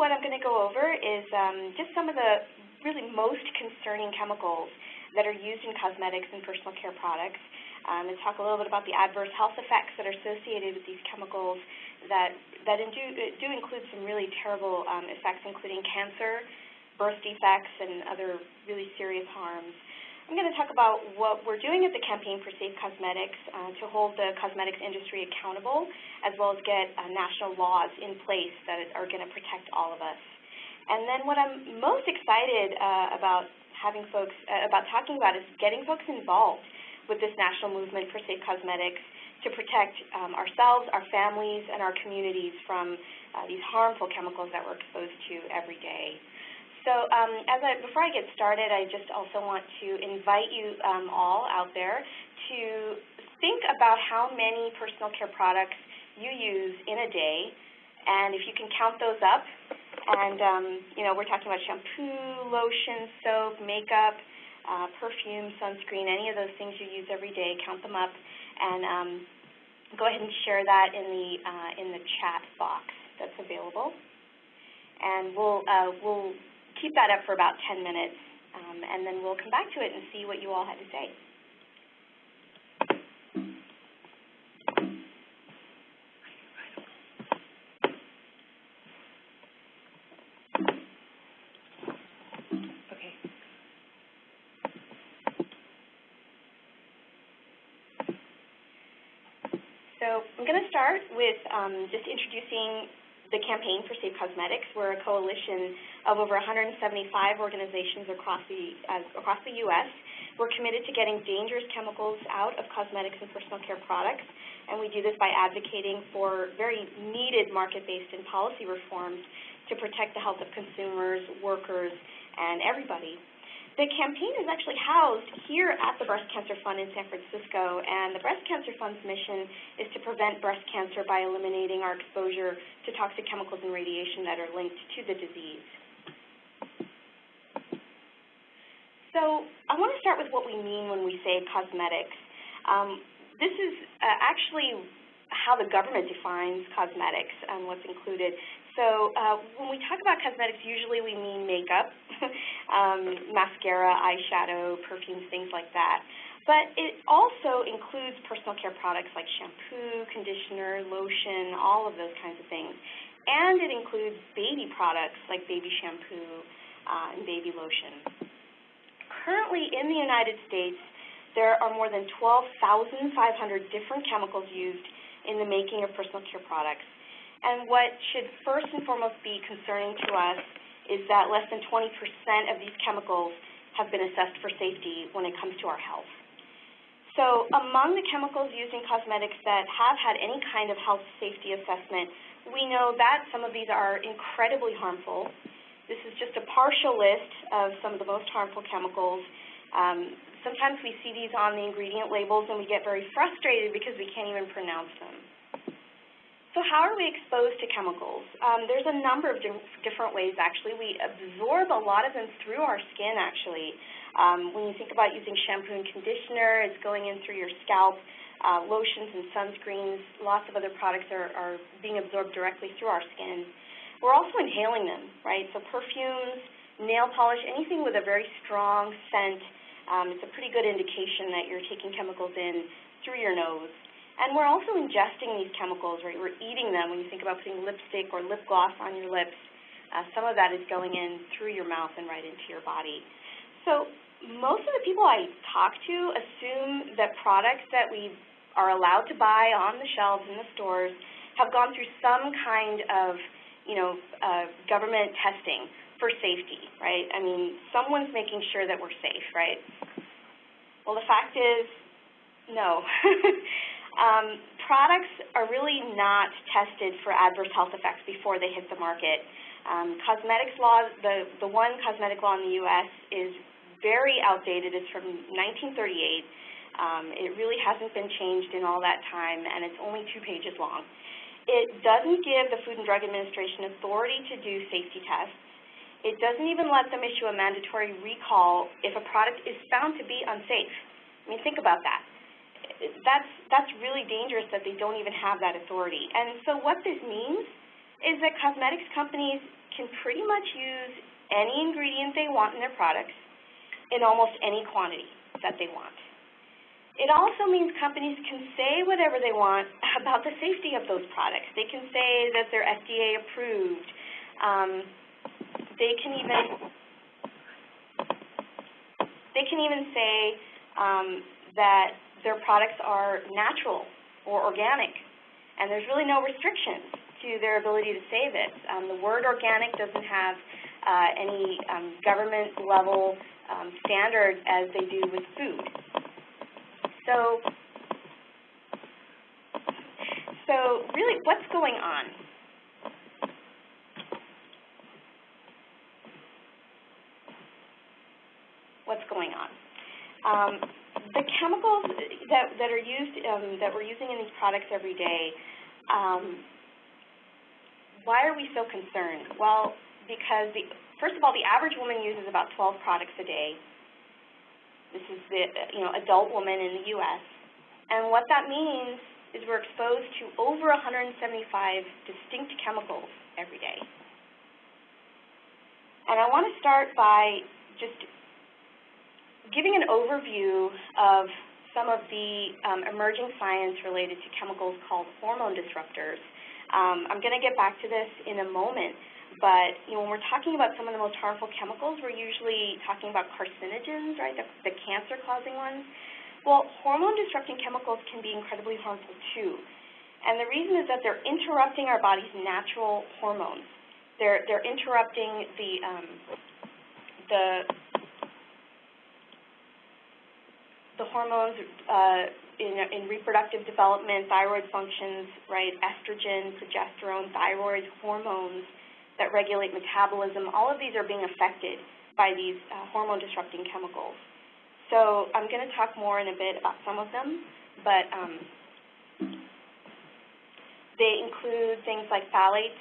what I'm going to go over is just some of the really most concerning chemicals that are used in cosmetics and personal care products. And talk a little bit about the adverse health effects that are associated with these chemicals that do include some really terrible effects, including cancer, birth defects, and other really serious harms. I'm going to talk about what we're doing at the Campaign for Safe Cosmetics to hold the cosmetics industry accountable, as well as get national laws in place that are going to protect all of us. And then what I'm most excited about talking about is getting folks involved with this national movement for safe cosmetics to protect ourselves, our families, and our communities from these harmful chemicals that we're exposed to every day. So before I get started, I just also want to invite you all out there to think about how many personal care products you use in a day, and if you can count those up. And we're talking about shampoo, lotion, soap, makeup, perfume, sunscreen, any of those things you use every day. Count them up, and go ahead and share that in the chat box that's available. And we'll keep that up for about 10 minutes, and then we'll come back to it and see what you all had to say. Okay. So I'm going to start with just introducing the Campaign for Safe Cosmetics. We're a coalition of over 175 organizations across the U.S. We're committed to getting dangerous chemicals out of cosmetics and personal care products, and we do this by advocating for very needed market-based and policy reforms to protect the health of consumers, workers, and everybody. The campaign is actually housed here at the Breast Cancer Fund in San Francisco, and the Breast Cancer Fund's mission is to prevent breast cancer by eliminating our exposure to toxic chemicals and radiation that are linked to the disease. So I want to start with what we mean when we say cosmetics. This is actually how the government defines cosmetics and what's included. So when we talk about cosmetics, usually we mean makeup, mascara, eyeshadow, perfumes, things like that. But it also includes personal care products like shampoo, conditioner, lotion, all of those kinds of things. And it includes baby products like baby shampoo and baby lotion. Currently in the United States, there are more than 12,500 different chemicals used in the making of personal care products. And what should first and foremost be concerning to us is that less than 20% of these chemicals have been assessed for safety when it comes to our health. So among the chemicals used in cosmetics that have had any kind of health safety assessment, we know that some of these are incredibly harmful. This is just a partial list of some of the most harmful chemicals. Sometimes we see these on the ingredient labels and we get very frustrated because we can't even pronounce them. So how are we exposed to chemicals? There's a number of different ways, actually. We absorb a lot of them through our skin, actually. When you think about using shampoo and conditioner, it's going in through your scalp. Lotions and sunscreens, lots of other products are being absorbed directly through our skin. We're also inhaling them, right? So perfumes, nail polish, anything with a very strong scent, it's a pretty good indication that you're taking chemicals in through your nose. And we're also ingesting these chemicals, right? We're eating them. When you think about putting lipstick or lip gloss on your lips, some of that is going in through your mouth and right into your body. So most of the people I talk to assume that products that we are allowed to buy on the shelves in the stores have gone through some kind of, government testing for safety, right? I mean, someone's making sure that we're safe, right? Well, the fact is, no. Products are really not tested for adverse health effects before they hit the market. Cosmetics law, the one cosmetic law in the U.S. is very outdated. It's from 1938. It really hasn't been changed in all that time, and it's only 2 pages long. It doesn't give the Food and Drug Administration authority to do safety tests. It doesn't even let them issue a mandatory recall if a product is found to be unsafe. I mean, think about that. That's really dangerous that they don't even have that authority. And so what this means is that cosmetics companies can pretty much use any ingredient they want in their products in almost any quantity that they want. It also means companies can say whatever they want about the safety of those products. They can say that they're FDA approved. They can even say that their products are natural or organic, and there's really no restrictions to their ability to say this. The word organic doesn't have any government-level standard as they do with food. So really, what's going on? What's going on? The chemicals that are used, that we're using in these products every day, why are we so concerned? Well, because first of all, the average woman uses about 12 products a day. This is the adult woman in the U.S. And what that means is we're exposed to over 175 distinct chemicals every day. And I want to start by just giving an overview of some of the emerging science related to chemicals called hormone disruptors. I'm going to get back to this in a moment, but when we're talking about some of the most harmful chemicals, we're usually talking about carcinogens, right, the cancer-causing ones. Well, hormone-disrupting chemicals can be incredibly harmful too, and the reason is that they're interrupting our body's natural hormones. They're interrupting the hormones in reproductive development, thyroid functions, right, estrogen, progesterone, thyroid hormones that regulate metabolism. All of these are being affected by these hormone-disrupting chemicals. So I'm going to talk more in a bit about some of them, but they include things like phthalates,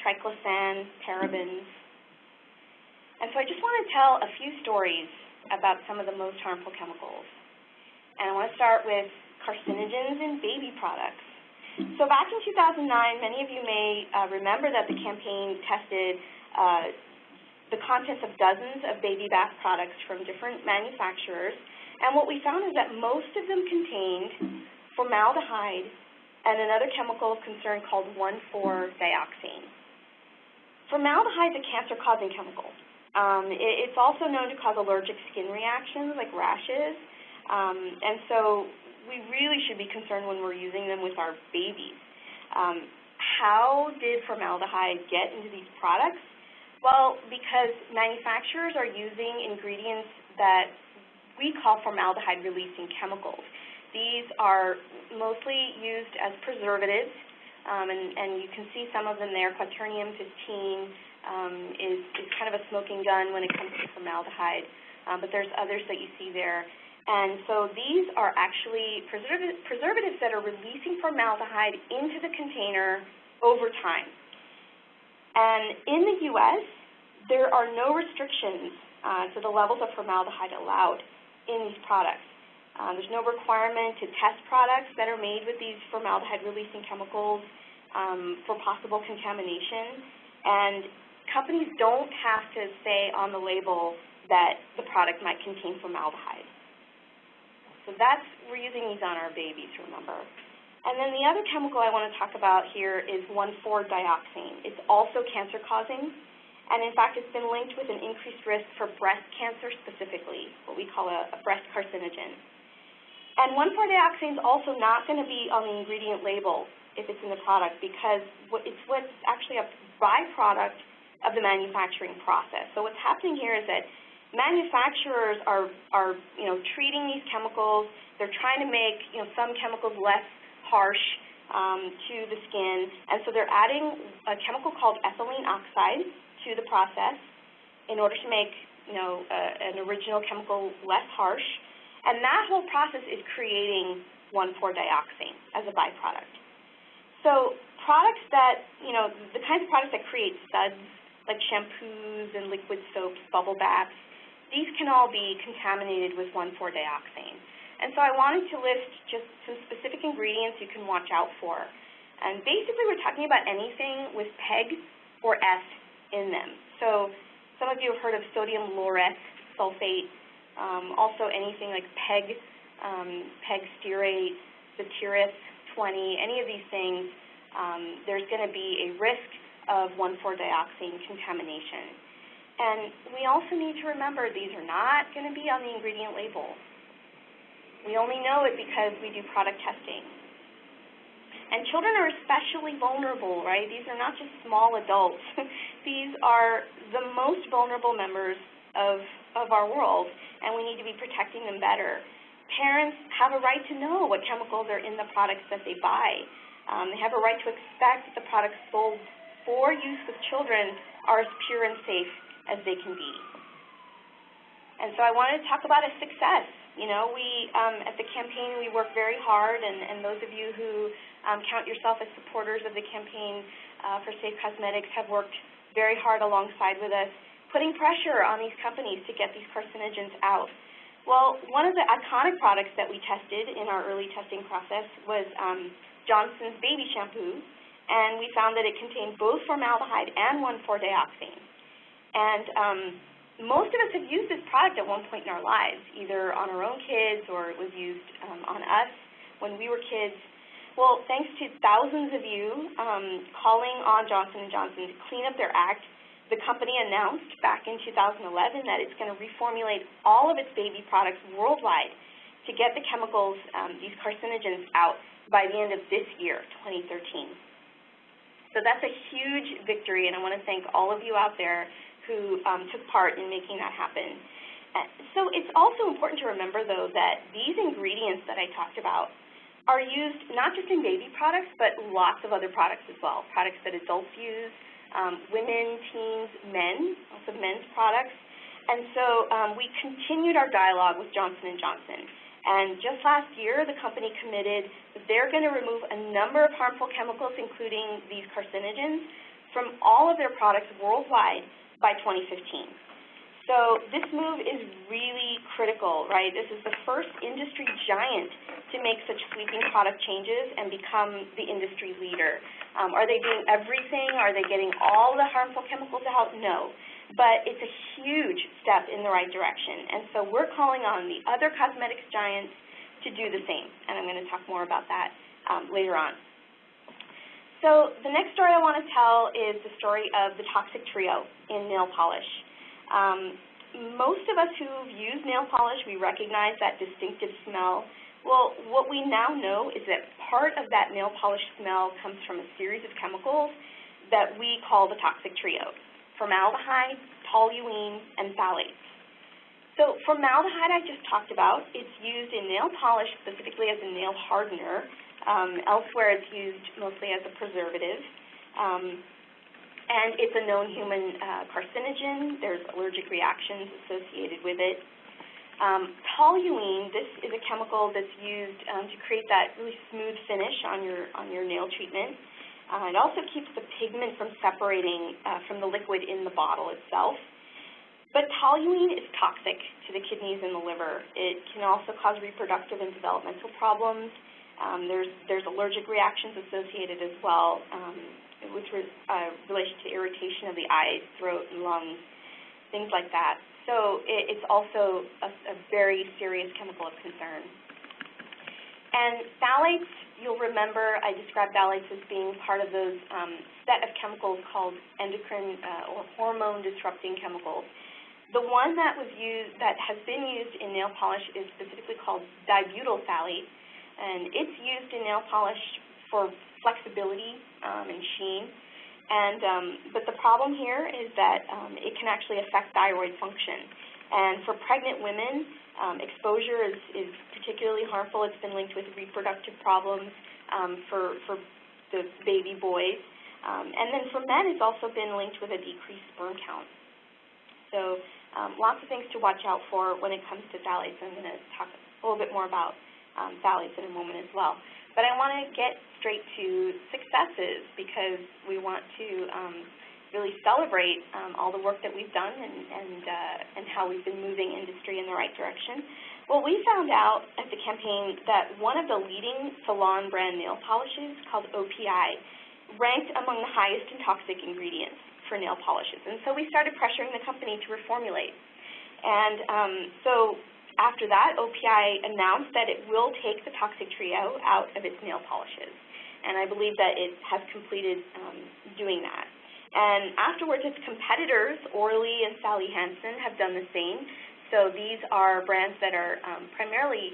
triclosan, parabens. And so I just want to tell a few stories about some of the most harmful chemicals. And I want to start with carcinogens in baby products. So back in 2009, many of you may remember that the campaign tested the contents of dozens of baby bath products from different manufacturers, and what we found is that most of them contained formaldehyde and another chemical of concern called 1,4-dioxane. Formaldehyde is a cancer-causing chemical. It's also known to cause allergic skin reactions like rashes, and so we really should be concerned when we're using them with our babies. How did formaldehyde get into these products? Well, because manufacturers are using ingredients that we call formaldehyde-releasing chemicals. These are mostly used as preservatives, and you can see some of them there. Quaternium 15 is kind of a smoking gun when it comes to formaldehyde, but there's others that you see there. And so these are actually preservatives that are releasing formaldehyde into the container over time. And in the U.S., there are no restrictions to the levels of formaldehyde allowed in these products. There's no requirement to test products that are made with these formaldehyde-releasing chemicals for possible contamination. And companies don't have to say on the label that the product might contain formaldehyde. So we're using these on our babies, remember. And then the other chemical I want to talk about here is 1,4-dioxane. It's also cancer-causing, and in fact, it's been linked with an increased risk for breast cancer specifically, what we call a breast carcinogen. And 1,4-dioxane is also not going to be on the ingredient label if it's in the product, because it's what's actually a byproduct of the manufacturing process. So what's happening here is that manufacturers are treating these chemicals. They're trying to make some chemicals less harsh to the skin, and so they're adding a chemical called ethylene oxide to the process in order to make an original chemical less harsh, and that whole process is creating 1,4-dioxane as a byproduct. So products that, the kinds of products that create suds like shampoos and liquid soaps, bubble baths, these can all be contaminated with 1,4-dioxane. And so I wanted to list just some specific ingredients you can watch out for. And basically we're talking about anything with PEG or S in them. So some of you have heard of sodium lauryl sulfate, also anything like PEG, PEG stearate, Zeteris 20, any of these things, there's going to be a risk of 1,4-dioxane contamination. And we also need to remember these are not going to be on the ingredient label. We only know it because we do product testing. And children are especially vulnerable, right? These are not just small adults. These are the most vulnerable members of our world, and we need to be protecting them better. Parents have a right to know what chemicals are in the products that they buy. They have a right to expect that the products sold for use with children are as pure and safe as they can be. And so I wanted to talk about a success. You know, we, at the campaign, we work very hard, and those of you who count yourself as supporters of the campaign for Safe Cosmetics have worked very hard alongside with us, putting pressure on these companies to get these carcinogens out. Well, one of the iconic products that we tested in our early testing process was Johnson's baby shampoo, and we found that it contained both formaldehyde and 1,4-dioxane. And most of us have used this product at one point in our lives, either on our own kids or it was used on us when we were kids. Well, thanks to thousands of you calling on Johnson & Johnson to clean up their act, the company announced back in 2011 that it's going to reformulate all of its baby products worldwide to get the chemicals, these carcinogens, out by the end of this year, 2013. So that's a huge victory, and I want to thank all of you out there who took part in making that happen. So it's also important to remember, though, that these ingredients that I talked about are used not just in baby products, but lots of other products as well, products that adults use, women, teens, men, also men's products. And so we continued our dialogue with Johnson & Johnson. And just last year, the company committed that they're going to remove a number of harmful chemicals, including these carcinogens, from all of their products worldwide by 2015. So this move is really critical, right? This is the first industry giant to make such sweeping product changes and become the industry leader. Are they doing everything? Are they getting all the harmful chemicals out? No. But it's a huge step in the right direction. And so we're calling on the other cosmetics giants to do the same. And I'm going to talk more about that later on. So the next story I want to tell is the story of the toxic trio in nail polish. Most of us who've used nail polish, we recognize that distinctive smell. Well, what we now know is that part of that nail polish smell comes from a series of chemicals that we call the toxic trio: formaldehyde, toluene, and phthalates. So formaldehyde I just talked about. It's used in nail polish specifically as a nail hardener. Elsewhere, it's used mostly as a preservative, and it's a known human carcinogen. There's allergic reactions associated with it. Toluene, this is a chemical that's used to create that really smooth finish on your nail treatment. It also keeps the pigment from separating from the liquid in the bottle itself. But toluene is toxic to the kidneys and the liver. It can also cause reproductive and developmental problems. There's allergic reactions associated as well with relation to irritation of the eyes, throat, and lungs, things like that. So it's also a very serious chemical of concern. And phthalates, you'll remember I described phthalates as being part of those set of chemicals called endocrine or hormone disrupting chemicals. The one that has been used in nail polish is specifically called dibutyl phthalate. And it's used in nail polish for flexibility and sheen. But the problem here is that it can actually affect thyroid function. And for pregnant women, exposure is particularly harmful. It's been linked with reproductive problems for the baby boys. And then for men, it's also been linked with a decreased sperm count. So lots of things to watch out for when it comes to phthalates. I'm going to talk a little bit more about phthalates in a moment as well. But I want to get straight to successes because we want to really celebrate all the work that we've done and how we've been moving industry in the right direction. Well, we found out at the campaign that one of the leading salon brand nail polishes, called OPI, ranked among the highest in toxic ingredients for nail polishes. And so we started pressuring the company to reformulate. And so after that, OPI announced that it will take the toxic trio out of its nail polishes. And I believe that it has completed doing that. And afterwards, its competitors, Orly and Sally Hansen, have done the same. So these are brands that are primarily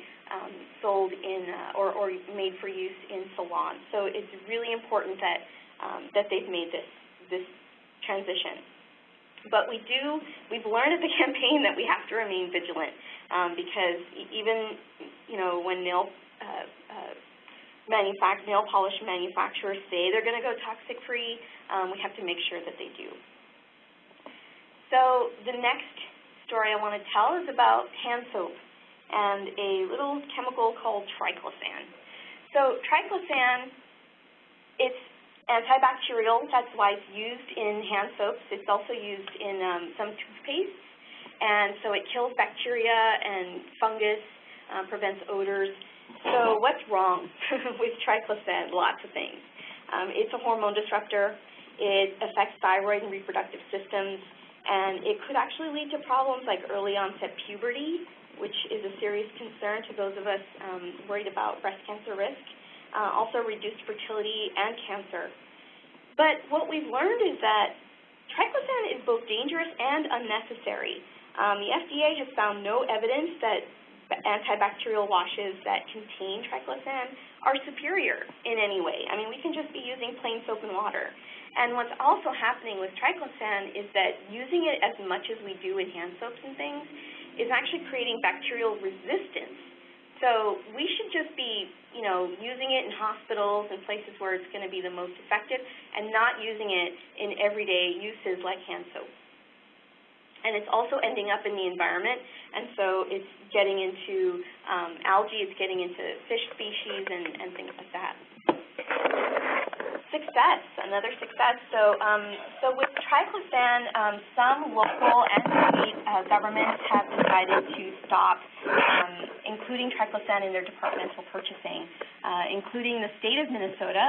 sold in or made for use in salons. So it's really important that that they've made this transition. But we've learned at the campaign that we have to remain vigilant because even when nail polish manufacturers say they're going to go toxic free, we have to make sure that they do. So the next story I want to tell is about hand soap and a little chemical called Triclosan. So Triclosan, it's antibacterial. That's why it's used in hand soaps. It's also used in some toothpastes, and so it kills bacteria and fungus, prevents odors. So what's wrong with Triclosan? Lots of things. It's a hormone disruptor. It affects thyroid and reproductive systems. And it could actually lead to problems like early onset puberty, which is a serious concern to those of us worried about breast cancer risk, also reduced fertility and cancer. But what we've learned is that Triclosan is both dangerous and unnecessary. The FDA has found no evidence that antibacterial washes that contain Triclosan are superior in any way. I mean, we can just be using plain soap and water. And what's also happening with Triclosan is that using it as much as we do in hand soaps and things is actually creating bacterial resistance. So we should just be, using it in hospitals and places where it's going to be the most effective and not using it in everyday uses like hand soap. And it's also ending up in the environment, and so it's getting into algae, it's getting into fish species and things like that. Success, another success. So with Triclosan, some local and state governments have decided to stop including Triclosan in their departmental purchasing, including the state of Minnesota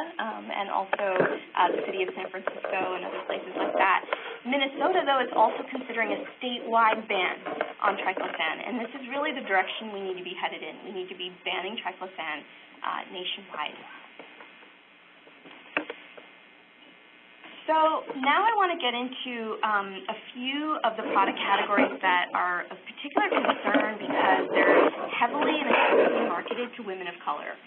and also the city of San Francisco and other places like that. Minnesota, though, is also considering a statewide ban on Triclosan, and this is really the direction we need to be headed in. We need to be banning Triclosan nationwide. So now I want to get into a few of the product categories that are of particular concern because they're heavily and exclusively marketed to women of color.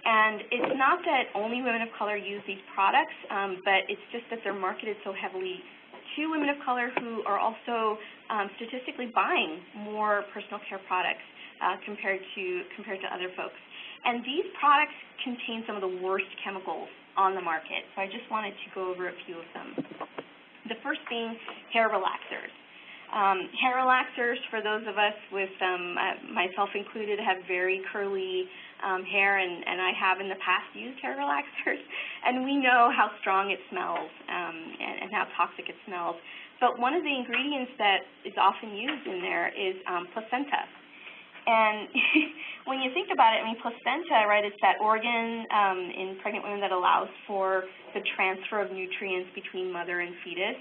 And it's not that only women of color use these products, but it's just that they're marketed so heavily to women of color who are also statistically buying more personal care products compared to other folks. And these products contain some of the worst chemicals on the market. So I just wanted to go over a few of them. The first being hair relaxers. Hair relaxers, for those of us with, myself included, have very curly hair, and I have in the past used hair relaxers, and we know how strong it smells and how toxic it smells. But one of the ingredients that is often used in there is placenta. And when you think about it, I mean, placenta, right, it's that organ in pregnant women that allows for the transfer of nutrients between mother and fetus.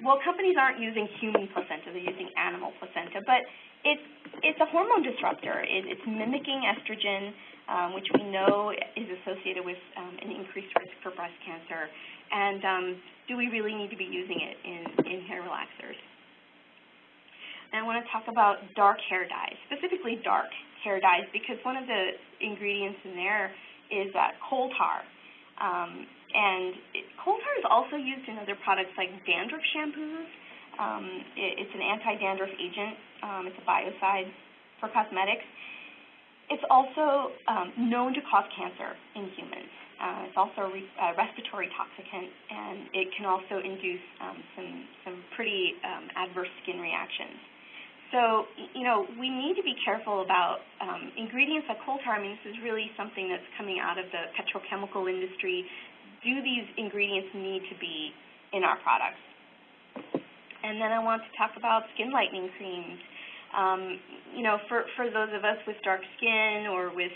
Well, companies aren't using human placenta, they're using animal placenta, but it's a hormone disruptor. It's mimicking estrogen, which we know is associated with an increased risk for breast cancer. And do we really need to be using it in hair relaxers? And I want to talk about dark hair dyes, specifically dark hair dyes, because one of the ingredients in there is coal tar. And coal tar is also used in other products like dandruff shampoos. It's an anti-dandruff agent. It's a biocide for cosmetics. It's also known to cause cancer in humans. It's also a respiratory toxicant, and it can also induce some pretty adverse skin reactions. So, we need to be careful about ingredients like coal tar. I mean, this is really something that's coming out of the petrochemical industry. Do these ingredients need to be in our products? And then I want to talk about skin lightening creams. For those of us with dark skin or with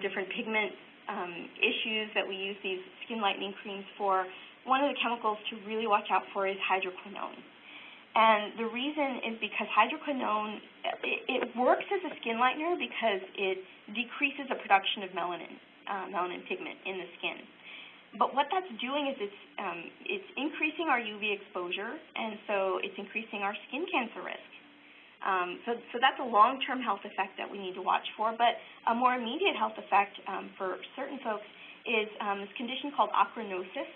different pigment issues that we use these skin lightening creams for, one of the chemicals to really watch out for is hydroquinone. And the reason is because hydroquinone, it works as a skin lightener because it decreases the production of melanin pigment in the skin. But what that's doing is it's increasing our UV exposure, and so it's increasing our skin cancer risk. So that's a long-term health effect that we need to watch for. But a more immediate health effect for certain folks is this condition called ochronosis.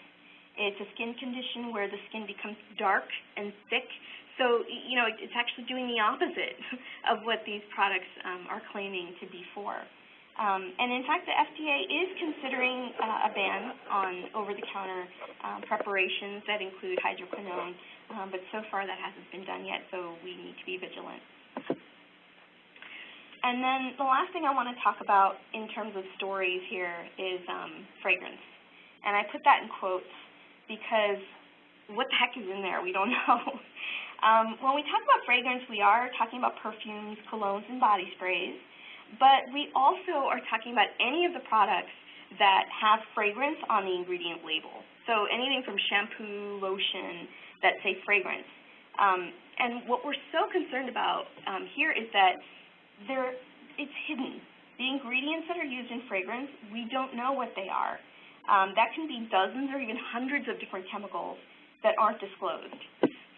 It's a skin condition where the skin becomes dark and thick. So, it's actually doing the opposite of what these products are claiming to be for. And in fact, the FDA is considering a ban on over-the-counter preparations that include hydroquinone, but so far that hasn't been done yet, so we need to be vigilant. And then the last thing I want to talk about in terms of stories here is fragrance. And I put that in quotes because what the heck is in there? We don't know. When we talk about fragrance, we are talking about perfumes, colognes, and body sprays. But we also are talking about any of the products that have fragrance on the ingredient label. So anything from shampoo, lotion that say fragrance. And what we're so concerned about here is that it's hidden. The ingredients that are used in fragrance, we don't know what they are. That can be dozens or even hundreds of different chemicals that aren't disclosed.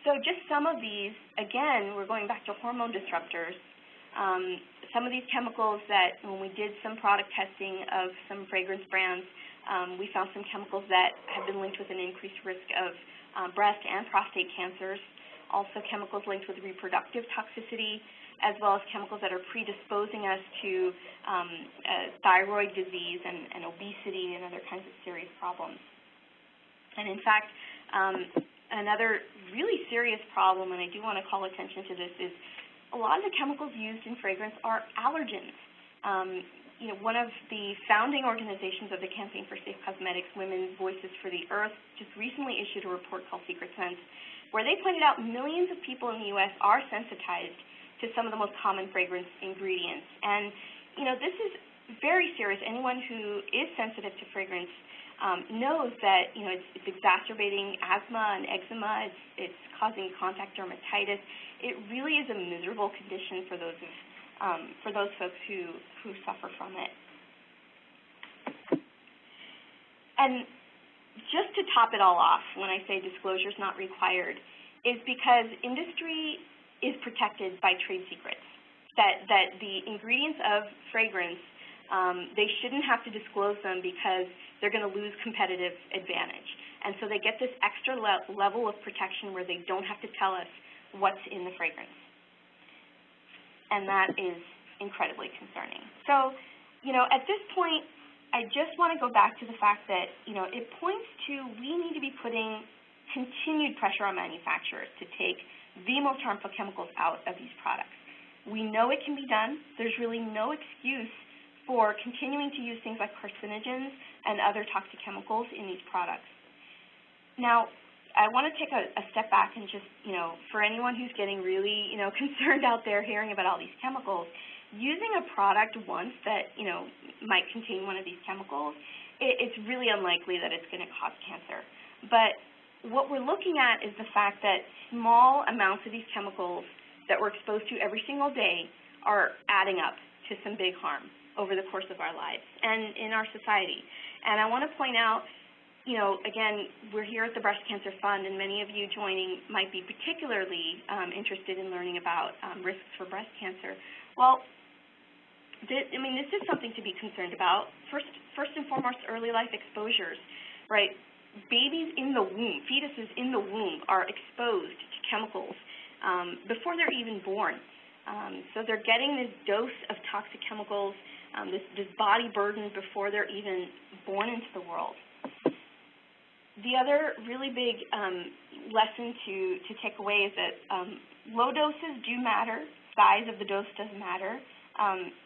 So just some of these, again, we're going back to hormone disruptors. Some of these chemicals that when we did some product testing of some fragrance brands, we found some chemicals that have been linked with an increased risk of breast and prostate cancers, also chemicals linked with reproductive toxicity, as well as chemicals that are predisposing us to thyroid disease and obesity and other kinds of serious problems. And in fact, another really serious problem, and I do want to call attention to this, is a lot of the chemicals used in fragrance are allergens. One of the founding organizations of the Campaign for Safe Cosmetics, Women's Voices for the Earth, just recently issued a report called Secret Sense, where they pointed out millions of people in the U.S. are sensitized to some of the most common fragrance ingredients. And, this is very serious. Anyone who is sensitive to fragrance knows that, it's exacerbating asthma and eczema. It's causing contact dermatitis. It really is a miserable condition for those folks who suffer from it. And just to top it all off, when I say disclosure is not required, is because industry is protected by trade secrets. That the ingredients of fragrance, they shouldn't have to disclose them because they're going to lose competitive advantage. And so they get this extra level of protection where they don't have to tell us what's in the fragrance. And that is incredibly concerning. So, at this point, I just want to go back to the fact that, it points to we need to be putting continued pressure on manufacturers to take the most harmful chemicals out of these products. We know it can be done. There's really no excuse for continuing to use things like carcinogens and other toxic chemicals in these products. Now, I want to take a step back and just, for anyone who's getting really, concerned out there hearing about all these chemicals, using a product once that, might contain one of these chemicals, it's really unlikely that it's going to cause cancer. But what we're looking at is the fact that small amounts of these chemicals that we're exposed to every single day are adding up to some big harm over the course of our lives and in our society. And I want to point out, again, we're here at the Breast Cancer Fund, and many of you joining might be particularly interested in learning about risks for breast cancer. Well, this is something to be concerned about. First and foremost, early life exposures, right? Babies in the womb, fetuses in the womb are exposed to chemicals before they're even born. So they're getting this dose of toxic chemicals, this body burden before they're even born into the world. The other really big lesson to take away is that low doses do matter. Size of the dose does matter,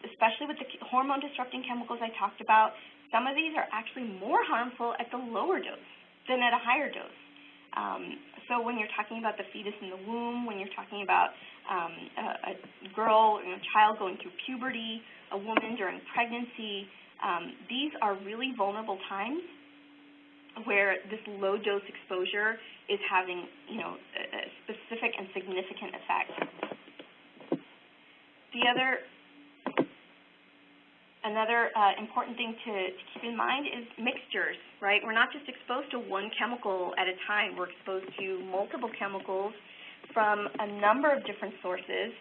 especially with the hormone disrupting chemicals I talked about. Some of these are actually more harmful at the lower dose than at a higher dose. So when you're talking about the fetus in the womb, when you're talking about a girl, a child going through puberty, a woman during pregnancy, these are really vulnerable times where this low-dose exposure is having, a specific and significant effect. Another important thing to keep in mind is mixtures, right? We're not just exposed to one chemical at a time. We're exposed to multiple chemicals from a number of different sources,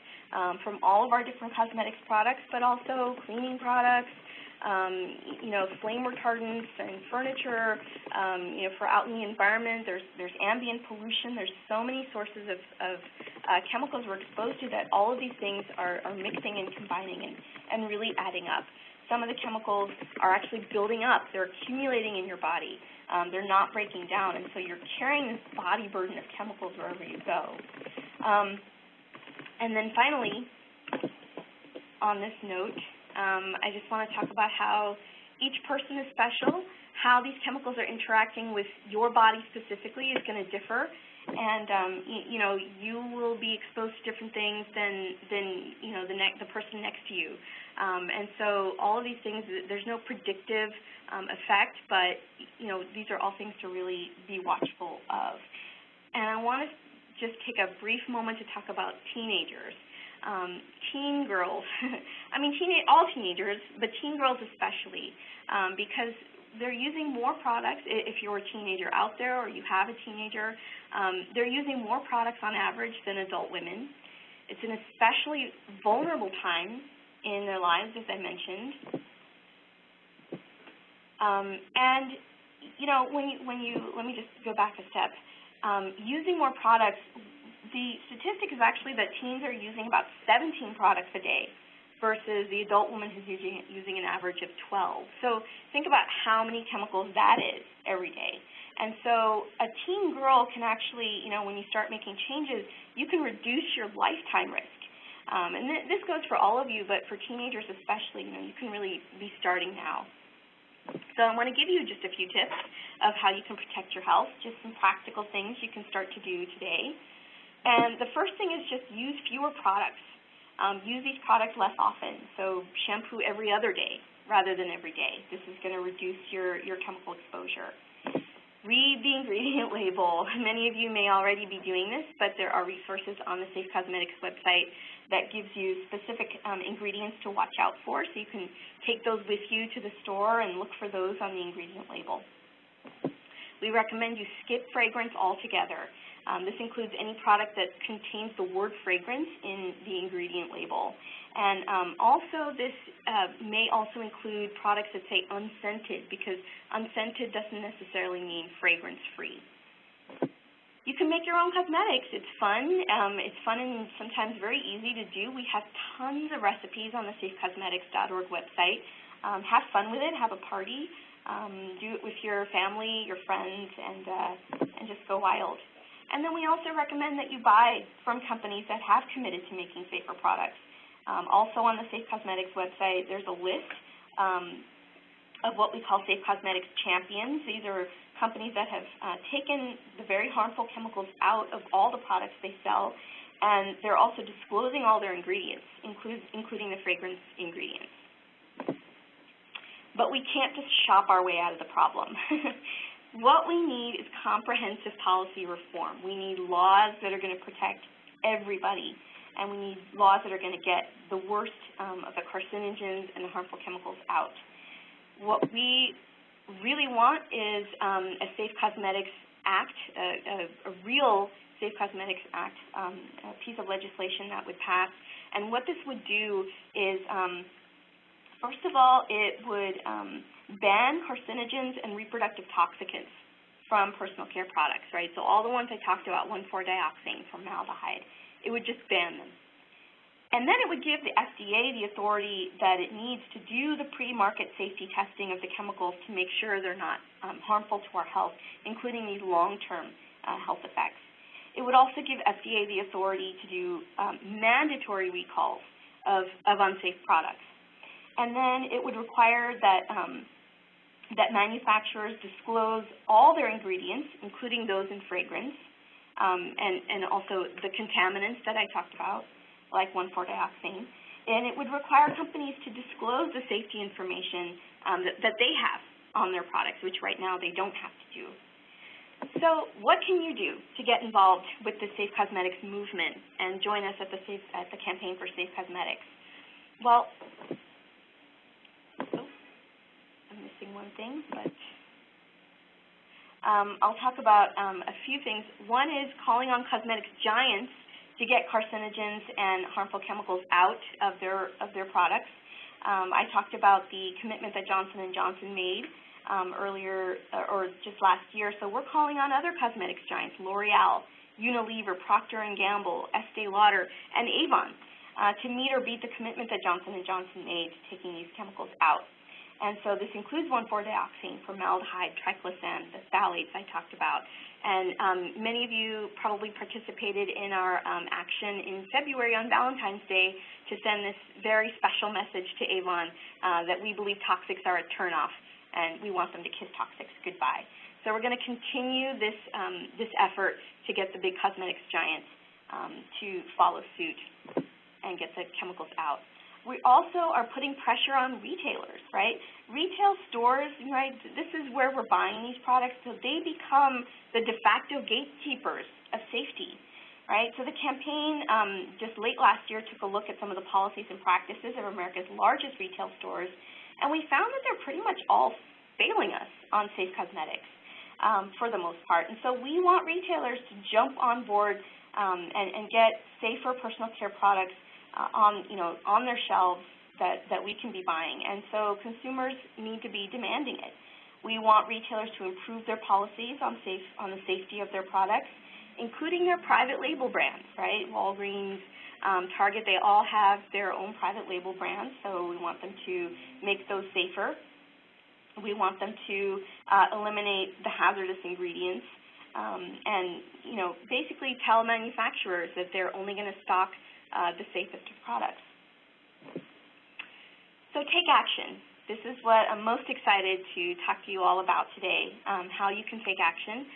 from all of our different cosmetics products, but also cleaning products, flame retardants and furniture, for out in the environment. There's ambient pollution. There's so many sources of chemicals we're exposed to that all of these things are mixing and combining and really adding up. Some of the chemicals are actually building up. They're accumulating in your body. They're not breaking down, and so you're carrying this body burden of chemicals wherever you go. And then finally, on this note, I just want to talk about how each person is special, how these chemicals are interacting with your body specifically is going to differ, and you will be exposed to different things than the person next to you. And so all of these things, there's no predictive effect, but these are all things to really be watchful of. And I want to just take a brief moment to talk about teenagers. Teen girls, all teenagers, but teen girls especially, because they're using more products. If you're a teenager out there or you have a teenager, they're using more products on average than adult women. It's an especially vulnerable time in their lives, as I mentioned. Let me just go back a step. Using more products, the statistic is actually that teens are using about 17 products a day versus the adult woman who's using an average of 12. So think about how many chemicals that is every day. And so a teen girl can actually, when you start making changes, you can reduce your lifetime risk. And this goes for all of you, but for teenagers especially, you can really be starting now. So I want to give you just a few tips of how you can protect your health, just some practical things you can start to do today. And the first thing is just use fewer products. Use these products less often. So shampoo every other day rather than every day. This is going to reduce your chemical exposure. Read the ingredient label. Many of you may already be doing this, but there are resources on the Safe Cosmetics website that gives you specific ingredients to watch out for, so you can take those with you to the store and look for those on the ingredient label. We recommend you skip fragrance altogether. This includes any product that contains the word fragrance in the ingredient label. And also this may also include products that say unscented, because unscented doesn't necessarily mean fragrance-free. You can make your own cosmetics. It's fun. It's fun and sometimes very easy to do. We have tons of recipes on the safecosmetics.org website. Have fun with it. Have a party. Do it with your family, your friends, and just go wild. And then we also recommend that you buy from companies that have committed to making safer products. Also on the Safe Cosmetics website, there's a list of what we call Safe Cosmetics champions. These are companies that have taken the very harmful chemicals out of all the products they sell, and they're also disclosing all their ingredients, including the fragrance ingredients. But we can't just shop our way out of the problem. What we need is comprehensive policy reform. We need laws that are going to protect everybody, and we need laws that are going to get the worst of the carcinogens and the harmful chemicals out. What we really want is a Safe Cosmetics Act, a real Safe Cosmetics Act, a piece of legislation that would pass. And what this would do is, first of all, it would ban carcinogens and reproductive toxicants from personal care products, right? So all the ones I talked about, 1,4-dioxane, formaldehyde, it would just ban them. And then it would give the FDA the authority that it needs to do the pre-market safety testing of the chemicals to make sure they're not harmful to our health, including these long-term health effects. It would also give FDA the authority to do mandatory recalls of unsafe products. And then it would require that that manufacturers disclose all their ingredients, including those in fragrance, and also the contaminants that I talked about, like 1,4-dioxane. And it would require companies to disclose the safety information that they have on their products, which right now they don't have to do. So what can you do to get involved with the Safe Cosmetics movement and join us at the campaign for Safe Cosmetics? Well, I'm missing one thing, but I'll talk about a few things. One is calling on cosmetics giants to get carcinogens and harmful chemicals out of their products. I talked about the commitment that Johnson & Johnson made earlier, or just last year. So we're calling on other cosmetics giants, L'Oreal, Unilever, Procter & Gamble, Estee Lauder, and Avon, to meet or beat the commitment that Johnson & Johnson made to taking these chemicals out. And so this includes 1,4-dioxane, formaldehyde, triclosan, the phthalates I talked about. And many of you probably participated in our action in February on Valentine's Day to send this very special message to Avon that we believe toxics are a turnoff, and we want them to kiss toxics goodbye. So we're going to continue this effort to get the big cosmetics giants to follow suit and get the chemicals out. We also are putting pressure on retailers, right? Retail stores, right, this is where we're buying these products, so they become the de facto gatekeepers of safety, right? So the campaign just late last year took a look at some of the policies and practices of America's largest retail stores, and we found that they're pretty much all failing us on safe cosmetics for the most part. And so we want retailers to jump on board and get safer personal care products on their shelves that we can be buying. And so consumers need to be demanding it. We want retailers to improve their policies on the safety of their products, including their private label brands, right? Walgreens, Target, they all have their own private label brands, so we want them to make those safer. We want them to eliminate the hazardous ingredients and, basically tell manufacturers that they're only going to stock the safest of products. So take action. This is what I'm most excited to talk to you all about today, how you can take action.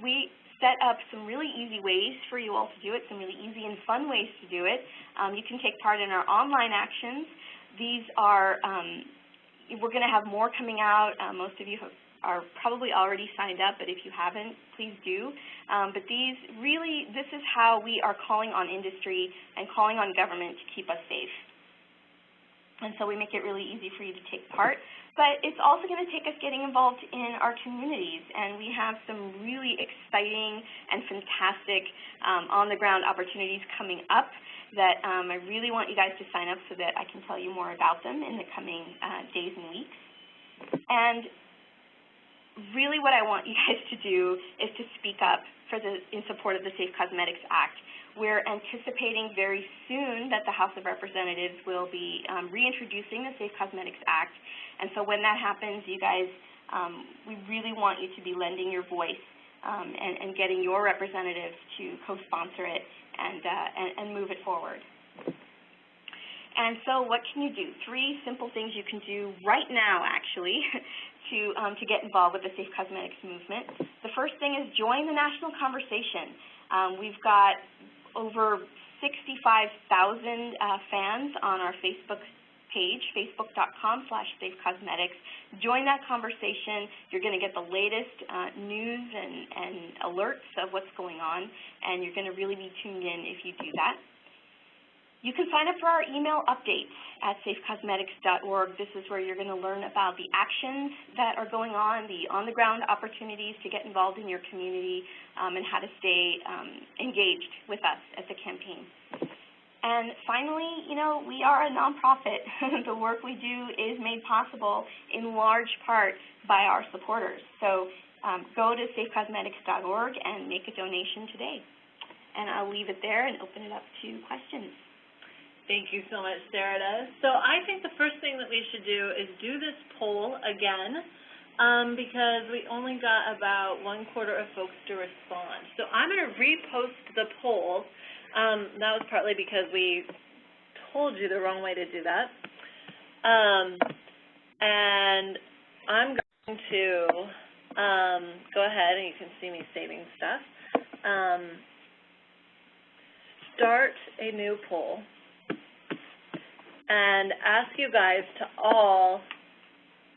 We set up some really easy ways for you all to do it, some really easy and fun ways to do it. You can take part in our online actions. These are, we're going to have more coming out. Most of you are probably already signed up, but if you haven't, please do. But this is how we are calling on industry and calling on government to keep us safe. And so we make it really easy for you to take part. But it's also going to take us getting involved in our communities, and we have some really exciting and fantastic on-the-ground opportunities coming up that I really want you guys to sign up so that I can tell you more about them in the coming days and weeks. And really what I want you guys to do is to speak up in support of the Safe Cosmetics Act. We're anticipating very soon that the House of Representatives will be reintroducing the Safe Cosmetics Act. And so when that happens, you guys, we really want you to be lending your voice and getting your representatives to co-sponsor it and move it forward. And so what can you do? 3 simple things you can do right now, actually, to get involved with the Safe Cosmetics movement. The first thing is join the national conversation. We've got over 65,000 fans on our Facebook page, facebook.com/safecosmetics. Join that conversation. You're going to get the latest news and alerts of what's going on, and you're going to really be tuned in if you do that. You can sign up for our email updates at safecosmetics.org. This is where you're going to learn about the actions that are going on the ground opportunities to get involved in your community, and how to stay engaged with us at the campaign. And finally, we are a nonprofit. The work we do is made possible in large part by our supporters. So go to safecosmetics.org and make a donation today. And I'll leave it there and open it up to questions. Thank you so much, Sarada. So I think the first thing that we should do is do this poll again, because we only got about 1/4 of folks to respond. So I'm going to repost the poll. That was partly because we told you the wrong way to do that. And I'm going to go ahead, and you can see me saving stuff. Start a new poll and ask you guys to all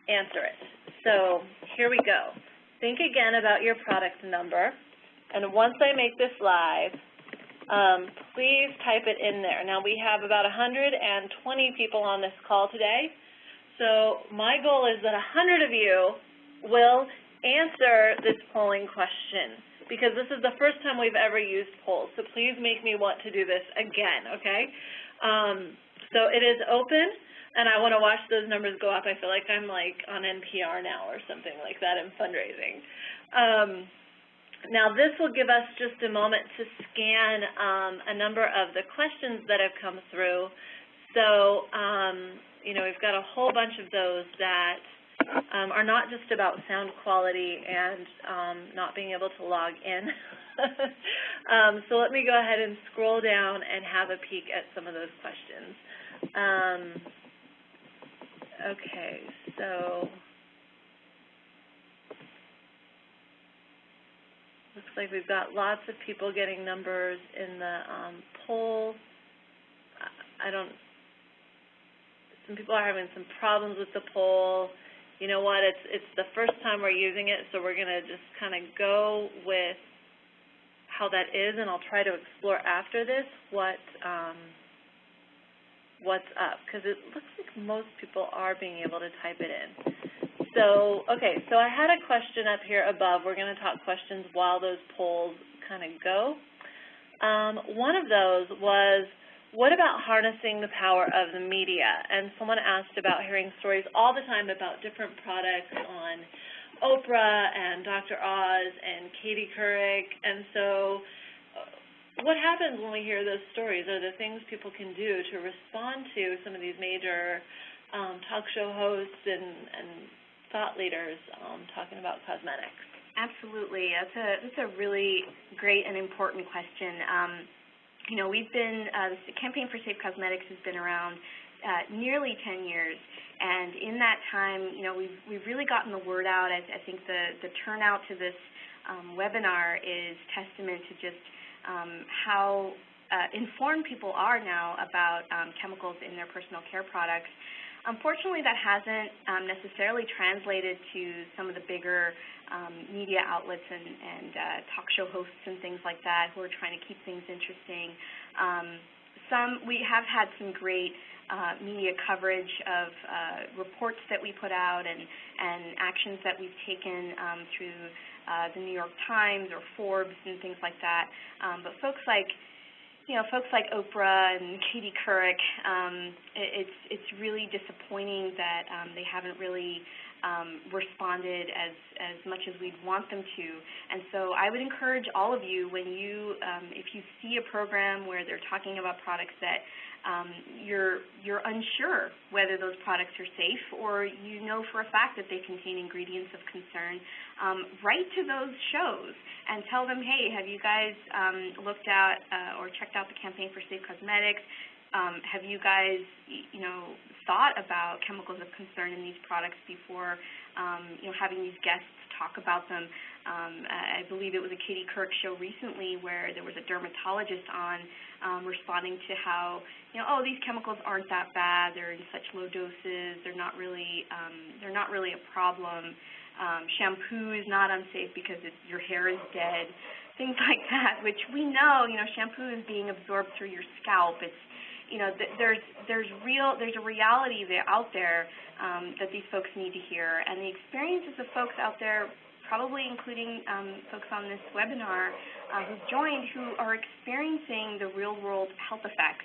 answer it. So here we go. Think again about your product number, and once I make this live, please type it in there. Now, we have about 120 people on this call today, so my goal is that 100 of you will answer this polling question, because this is the first time we've ever used polls, so please make me want to do this again, okay? So it is open, and I want to watch those numbers go up. I feel like I'm like on NPR now or something like that in fundraising. Now, this will give us just a moment to scan a number of the questions that have come through. So, you know, we've got a whole bunch of those that are not just about sound quality and not being able to log in. So let me go ahead and scroll down and have a peek at some of those questions. Okay, so looks like we've got lots of people getting numbers in the poll. Some people are having some problems with the poll. You know what, it's the first time we're using it, so we're going to just kind of go with how that is, and I'll try to explore after this what's up, because it looks like most people are being able to type it in. So, okay, so I had a question up here above. We're going to talk questions while those polls kind of go. One of those was, what about harnessing the power of the media? And someone asked about hearing stories all the time about different products on Oprah and Dr. Oz and Katie Couric. And so what happens when we hear those stories? Are there things people can do to respond to some of these major talk show hosts and thought leaders talking about cosmetics? Absolutely. That's a really great and important question. You know, we've been, the Campaign for Safe Cosmetics has been around nearly 10 years, and in that time, you know, we've really gotten the word out. I think the turnout to this webinar is testament to just how informed people are now about chemicals in their personal care products. Unfortunately, that hasn't necessarily translated to some of the bigger media outlets and talk show hosts and things like that who are trying to keep things interesting. We have had some great media coverage of reports that we put out and actions that we've taken through the New York Times or Forbes and things like that. But folks like Oprah and Katie Couric, it's really disappointing that they haven't really responded as much as we'd want them to. And so I would encourage all of you, when you, if you see a program where they're talking about products that you're unsure whether those products are safe, or you know for a fact that they contain ingredients of concern, write to those shows and tell them, hey, have you guys looked at or checked out the Campaign for Safe Cosmetics? Have you guys, thought about chemicals of concern in these products before, having these guests talk about them? I believe it was a Katie Couric show recently where there was a dermatologist on responding to how, these chemicals aren't that bad. They're in such low doses. They're not really a problem. Shampoo is not unsafe because your hair is dead. Things like that, which we know, shampoo is being absorbed through your scalp. It's, there's a reality out there that these folks need to hear, and the experiences of folks out there, probably including folks on this webinar who've joined, who are experiencing the real-world health effects,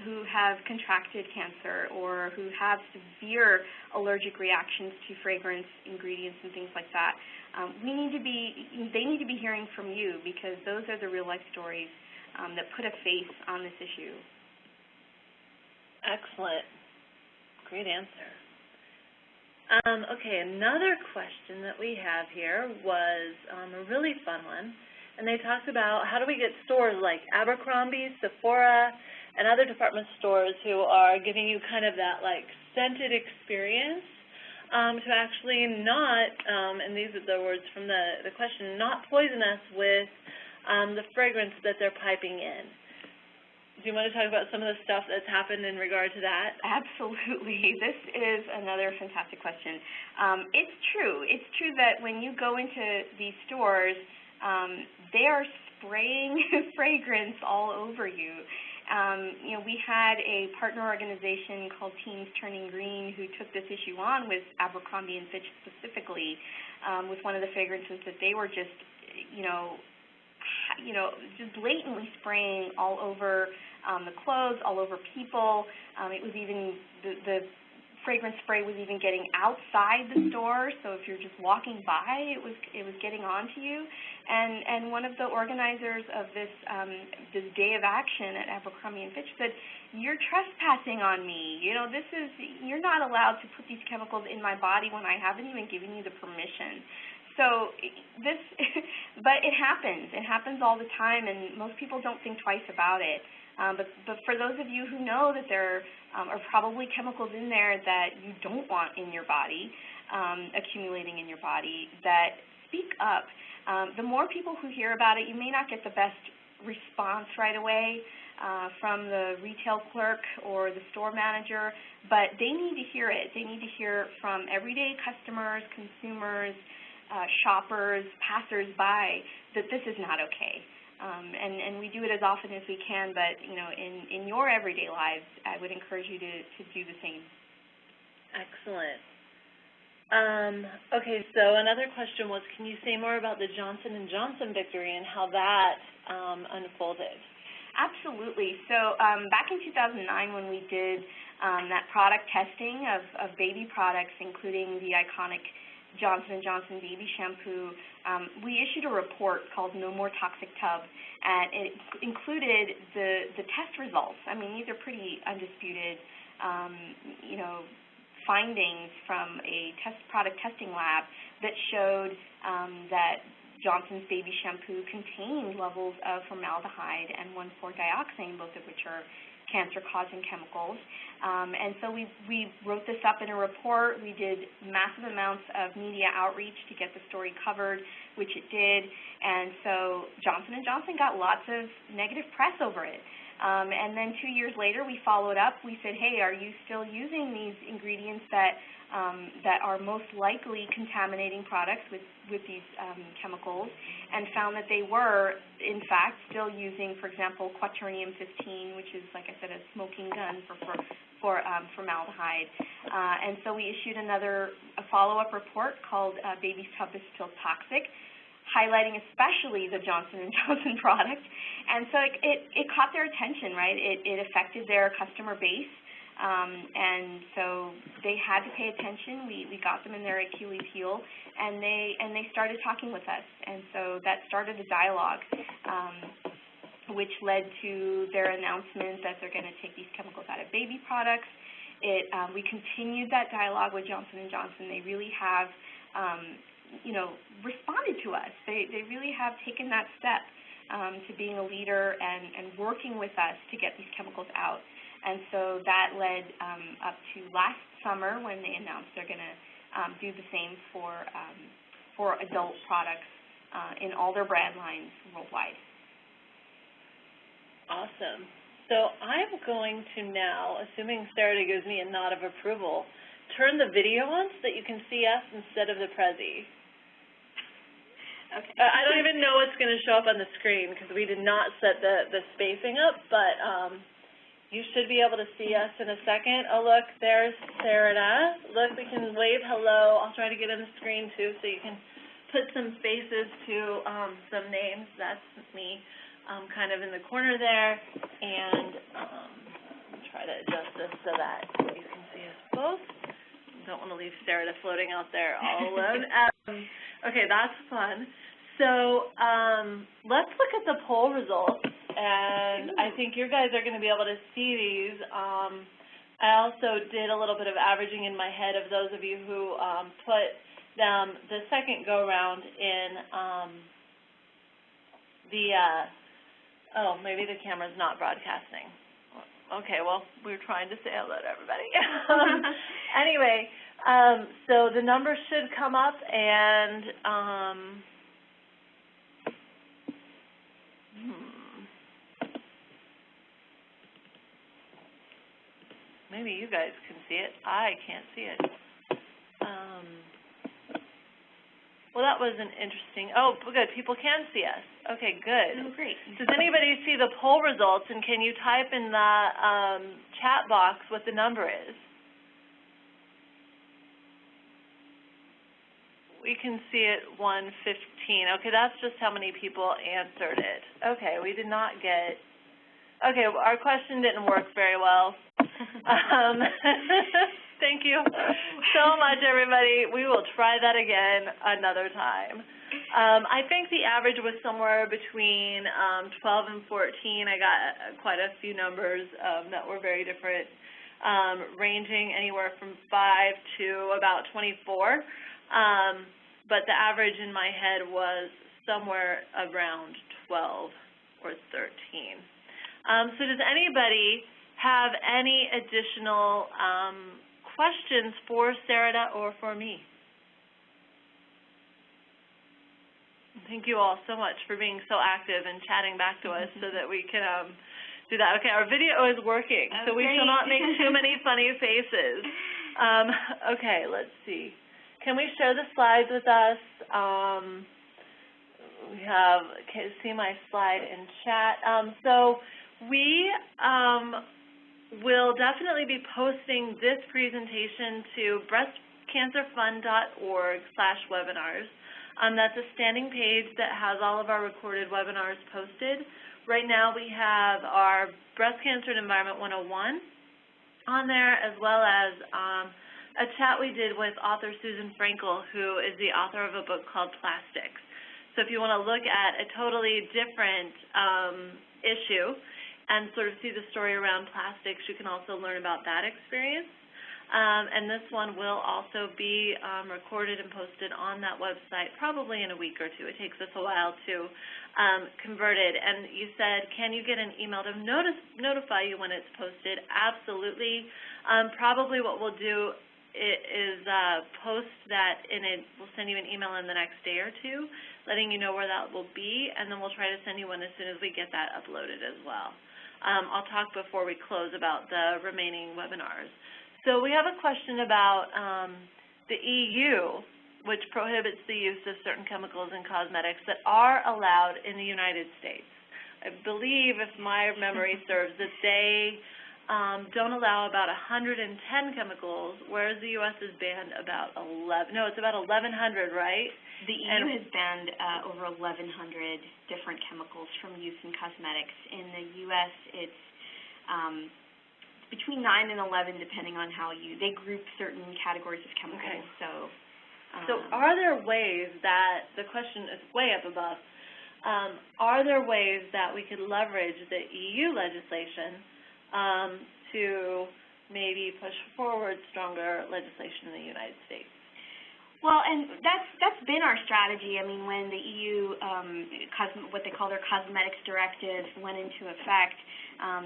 who have contracted cancer or who have severe allergic reactions to fragrance ingredients and things like that. They need to be hearing from you, because those are the real-life stories that put a face on this issue. Excellent. Great answer. Okay, another question that we have here was a really fun one, and they talked about how do we get stores like Abercrombie, Sephora, and other department stores who are giving you kind of that like scented experience to actually not, and these are the words from the question, not poison us with the fragrance that they're piping in. Do you want to talk about some of the stuff that's happened in regard to that? Absolutely. This is another fantastic question. It's true. It's true that when you go into these stores, they are spraying fragrance all over you. We had a partner organization called Teens Turning Green who took this issue on with Abercrombie & Fitch specifically, with one of the fragrances that they were just, just blatantly spraying all over the clothes, all over people. It was even, the fragrance spray was even getting outside the store, so if you're just walking by, it was getting onto you. And one of the organizers of this day of action at Abercrombie & Fitch said, "You're trespassing on me. You're not allowed to put these chemicals in my body when I haven't even given you the permission." So but it happens. It happens all the time, and most people don't think twice about it. But for those of you who know that there are probably chemicals in there that you don't want in your body, accumulating in your body, that speak up. The more people who hear about it, you may not get the best response right away from the retail clerk or the store manager, but they need to hear it. They need to hear from everyday customers, consumers, shoppers, passers-by, that this is not okay. And we do it as often as we can, but in your everyday lives, I would encourage you to do the same. Excellent. Okay, so another question was, can you say more about the Johnson & Johnson victory and how that unfolded? Absolutely. So back in 2009 when we did that product testing of baby products, including the iconic Johnson & Johnson baby shampoo, we issued a report called No More Toxic Tub, and it included the test results. I mean, these are pretty undisputed, findings from a product testing lab that showed that Johnson's baby shampoo contained levels of formaldehyde and 1,4-dioxane, both of which are cancer-causing chemicals. And so we wrote this up in a report. We did massive amounts of media outreach to get the story covered, which it did. And so Johnson & Johnson got lots of negative press over it. And then 2 years later, we followed up. We said, hey, are you still using these ingredients that are most likely contaminating products with these chemicals? And found that they were, in fact, still using, for example, quaternium-15, which is, like I said, a smoking gun for formaldehyde. And so we issued a follow-up report called Baby's Tub is Still Toxic, highlighting especially the Johnson & Johnson product. And so it caught their attention, right? It affected their customer base. And so they had to pay attention. We got them in their Achilles heel, and they started talking with us. And so that started a dialogue, which led to their announcement that they're going to take these chemicals out of baby products. We continued that dialogue with Johnson & Johnson. They really have, responded to us. They really have taken that step to being a leader and working with us to get these chemicals out. And so that led up to last summer when they announced they're going to do the same for adult products in all their brand lines worldwide. Awesome. So I'm going to now, assuming Sarada gives me a nod of approval, turn the video on so that you can see us instead of the Prezi. Okay. I don't even know what's going to show up on the screen because we did not set the spacing up, but you should be able to see us in a second. Oh, look, there's Sarada. Look, we can wave hello. I'll try to get on the screen, too, so you can put some faces to some names. That's me kind of in the corner there. And I'll try to adjust this so that you can see us both. Don't want to leave Sarada floating out there all alone. Okay, that's fun. So let's look at the poll results. And I think you guys are going to be able to see these. I also did a little bit of averaging in my head of those of you who put them the second go-round in maybe the camera's not broadcasting. Okay, well, we're trying to say hello to everybody. Anyway, So the numbers should come up, and maybe you guys can see it. I can't see it. Well, that was an interesting. Oh, good. People can see us. Okay, good. Oh, great. Does anybody see the poll results, and can you type in the chat box what the number is? We can see it 115. Okay, that's just how many people answered it. Okay, we did not get. Okay, well, our question didn't work very well. Thank you so much, everybody. We will try that again another time. I think the average was somewhere between 12 and 14. I got quite a few numbers that were very different, ranging anywhere from 5 to about 24. But the average in my head was somewhere around 12 or 13. So does anybody have any additional questions for Sarada or for me? Thank you all so much for being so active and chatting back to us so that we can do that. Okay, our video is working, so we shall not make too many funny faces. Okay, let's see. Can we share the slides with us? We have, can see my slide in chat. So we will definitely be posting this presentation to breastcancerfund.org/webinars. That's a standing page that has all of our recorded webinars posted. Right now we have our Breast Cancer and Environment 101 on there, as well as a chat we did with author Susan Frankel, who is the author of a book called Plastics. So if you want to look at a totally different issue and sort of see the story around plastics, you can also learn about that experience. And this one will also be recorded and posted on that website probably in a week or two. It takes us a while to convert it. And you said, can you get an email to notify you when it's posted? Absolutely. Probably what we'll do is post that, and we'll send you an email in the next day or two, letting you know where that will be, and then we'll try to send you one as soon as we get that uploaded as well. I'll talk before we close about the remaining webinars. So we have a question about the EU, which prohibits the use of certain chemicals and cosmetics that are allowed in the United States. I believe, if my memory serves, that they don't allow about 110 chemicals, whereas the U.S. has banned about 11. No, it's about 1,100, right? The EU has banned over 1,100 different chemicals from use in cosmetics. In the U.S., it's between 9 and 11, depending on how they group certain categories of chemicals. Okay. So are there ways that, the question is way up above, are there ways that we could leverage the EU legislation to maybe push forward stronger legislation in the United States? Well, and that's been our strategy. I mean, when the EU, what they call their cosmetics directive went into effect,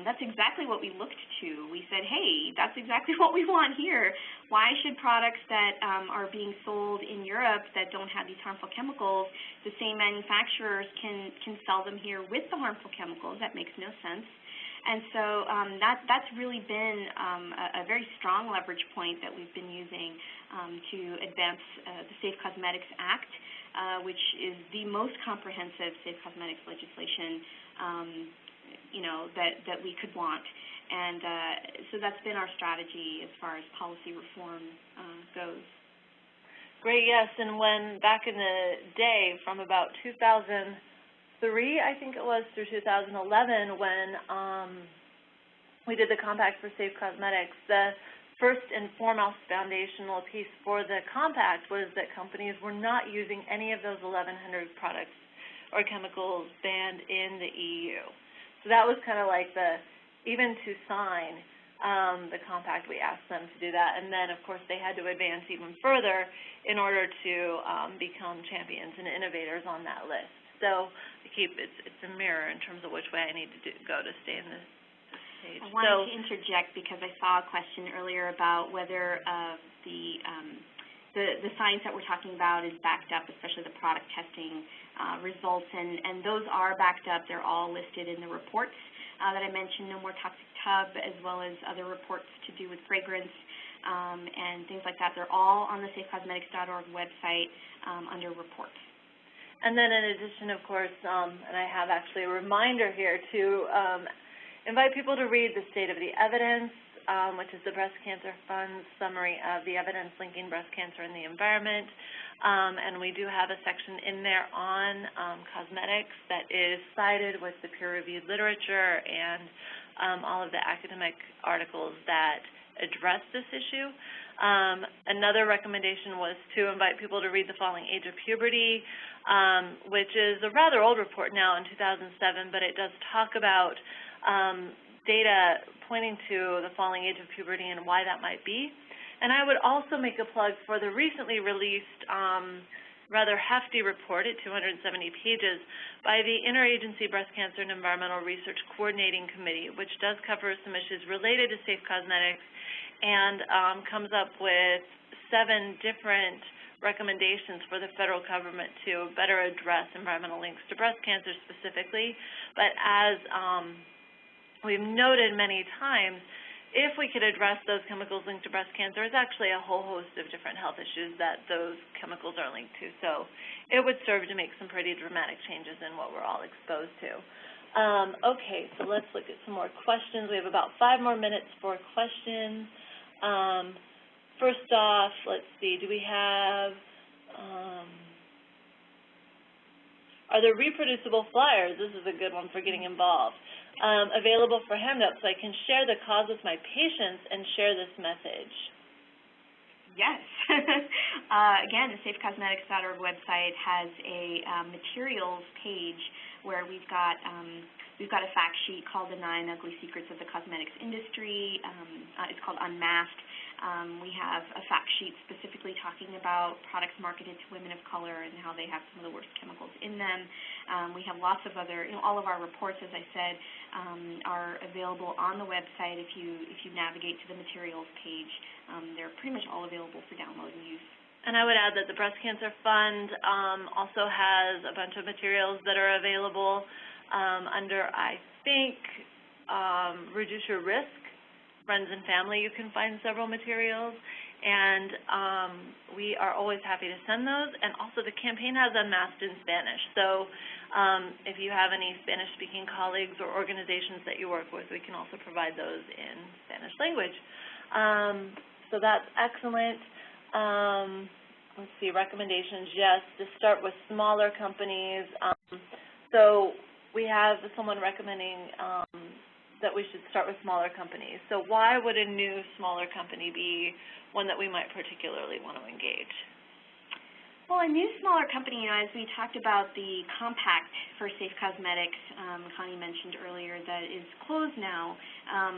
that's exactly what we looked to. We said, hey, that's exactly what we want here. Why should products that are being sold in Europe that don't have these harmful chemicals, the same manufacturers can sell them here with the harmful chemicals? That makes no sense. And so that's really been a very strong leverage point that we've been using to advance the Safe Cosmetics Act, which is the most comprehensive safe cosmetics legislation that we could want. And so that's been our strategy as far as policy reform goes. Great, yes. And when back in the day, from about 2003, I think it was, through 2011, when we did the Compact for Safe Cosmetics, the first and foremost foundational piece for the Compact was that companies were not using any of those 1,100 products or chemicals banned in the EU. So that was kind of like even to sign the Compact, we asked them to do that. And then, of course, they had to advance even further in order to become champions and innovators on that list. So it's a mirror in terms of which way I need to go to stay in this stage. I wanted to interject because I saw a question earlier about whether the science that we're talking about is backed up, especially the product testing results, and those are backed up. They're all listed in the reports that I mentioned, No More Toxic Tub, as well as other reports to do with fragrance and things like that. They're all on the safecosmetics.org website under reports. And then in addition, of course, and I have actually a reminder here to invite people to read the State of the Evidence, which is the Breast Cancer Fund's summary of the evidence linking breast cancer and the environment. And we do have a section in there on cosmetics that is cited with the peer-reviewed literature and all of the academic articles that address this issue. Another recommendation was to invite people to read The Falling Age of Puberty, which is a rather old report now in 2007, but it does talk about data pointing to the falling age of puberty and why that might be. And I would also make a plug for the recently released rather hefty report at 270 pages by the Interagency Breast Cancer and Environmental Research Coordinating Committee, which does cover some issues related to safe cosmetics and comes up with 7 different recommendations for the federal government to better address environmental links to breast cancer specifically. But as we've noted many times, if we could address those chemicals linked to breast cancer, it's actually a whole host of different health issues that those chemicals are linked to. So it would serve to make some pretty dramatic changes in what we're all exposed to. Okay, so let's look at some more questions. We have about 5 more minutes for questions. First off, let's see, do we have, are there reproducible flyers? This is a good one for getting involved. Available for handout so I can share the cause with my patients and share this message. Yes. Again, the safecosmetics.org website has a materials page where we've got a fact sheet called The 9 Ugly Secrets of the Cosmetics Industry. It's called Unmasked. We have a fact sheet specifically talking about products marketed to women of color and how they have some of the worst chemicals in them. We have lots of other, all of our reports, as I said, are available on the website if you navigate to the materials page. They're pretty much all available for download and use. And I would add that the Breast Cancer Fund also has a bunch of materials that are available under, I think, Reduce Your Risk, Friends and Family. You can find several materials, and we are always happy to send those. And also the campaign has Unmasked in Spanish, so if you have any Spanish-speaking colleagues or organizations that you work with, we can also provide those in Spanish language. So that's excellent. Let's see, recommendations, yes, to start with smaller companies. So we have someone recommending that we should start with smaller companies. So why would a new, smaller company be one that we might particularly want to engage? Well, a new, smaller company, as we talked about the compact for safe cosmetics, Connie mentioned earlier that is closed now,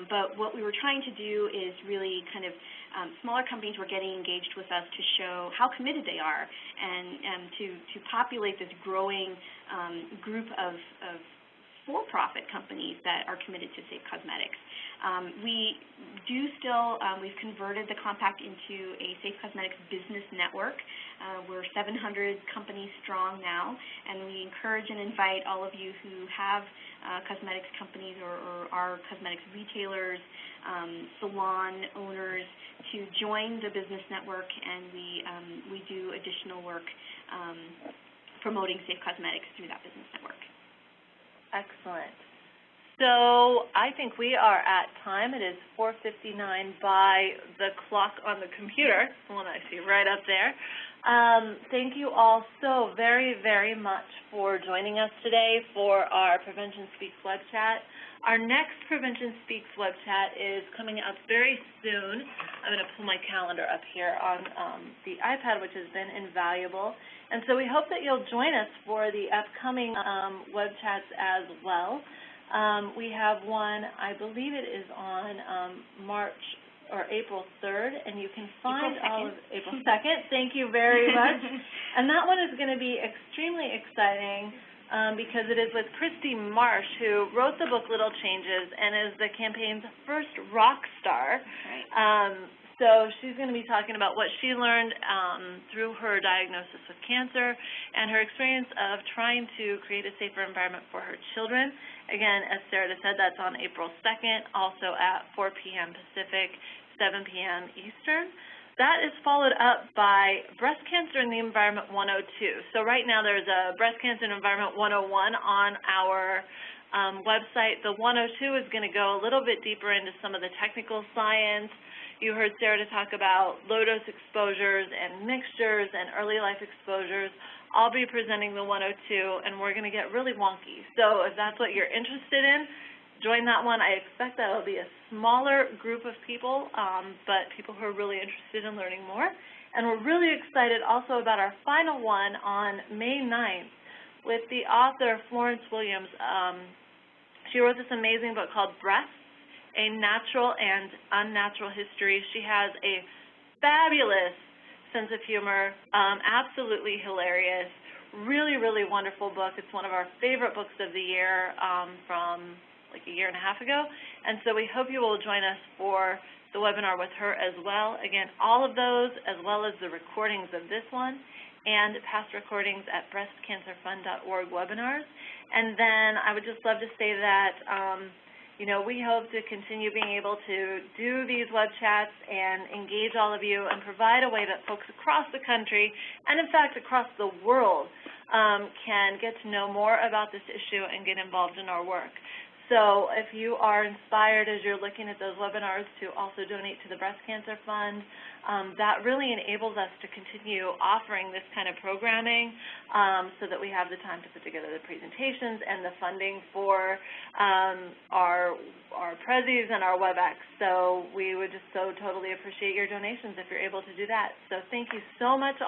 but what we were trying to do is really kind of, smaller companies were getting engaged with us to show how committed they are and to populate this growing group of for-profit companies that are committed to safe cosmetics. We do still, we've converted the compact into a safe cosmetics business network. We're 700 companies strong now, and we encourage and invite all of you who have cosmetics companies or are cosmetics retailers, salon owners, to join the business network, and we do additional work promoting safe cosmetics through that business network. Excellent. So I think we are at time. It is 4:59 by the clock on the computer, the one I see right up there. Thank you all so very, very much for joining us today for our Prevention Speaks web chat. Our next Prevention Speaks web chat is coming up very soon. I'm going to pull my calendar up here on the iPad, which has been invaluable. And so we hope that you'll join us for the upcoming web chats as well. We have one, I believe it is on March or April 3rd, and you can find all of April 2nd. Thank you very much. And that one is going to be extremely exciting because it is with Christy Marsh, who wrote the book Little Changes and is the campaign's first rock star. Right. So she's going to be talking about what she learned through her diagnosis with cancer and her experience of trying to create a safer environment for her children. Again, as Sarada said, that's on April 2nd, also at 4 p.m. Pacific, 7 p.m. Eastern. That is followed up by Breast Cancer in the Environment 102. So right now there's a Breast Cancer in Environment 101 on our website. The 102 is going to go a little bit deeper into some of the technical science. You heard Sarada talk about low-dose exposures and mixtures and early life exposures. I'll be presenting the 102, and we're going to get really wonky. So if that's what you're interested in, join that one. I expect that will be a smaller group of people, but people who are really interested in learning more. And we're really excited also about our final one on May 9th with the author Florence Williams. She wrote this amazing book called Breasts, A Natural and Unnatural History. She has a fabulous sense of humor, absolutely hilarious, really, really wonderful book. It's one of our favorite books of the year from like a year and a half ago. And so we hope you will join us for the webinar with her as well. Again, all of those, as well as the recordings of this one and past recordings at breastcancerfund.org webinars. And then I would just love to say that you know, we hope to continue being able to do these web chats and engage all of you and provide a way that folks across the country and, in fact, across the world can get to know more about this issue and get involved in our work. So if you are inspired as you're looking at those webinars to also donate to the Breast Cancer Fund, that really enables us to continue offering this kind of programming so that we have the time to put together the presentations and the funding for our prezis and our WebEx. So we would just so totally appreciate your donations if you're able to do that. So thank you so much.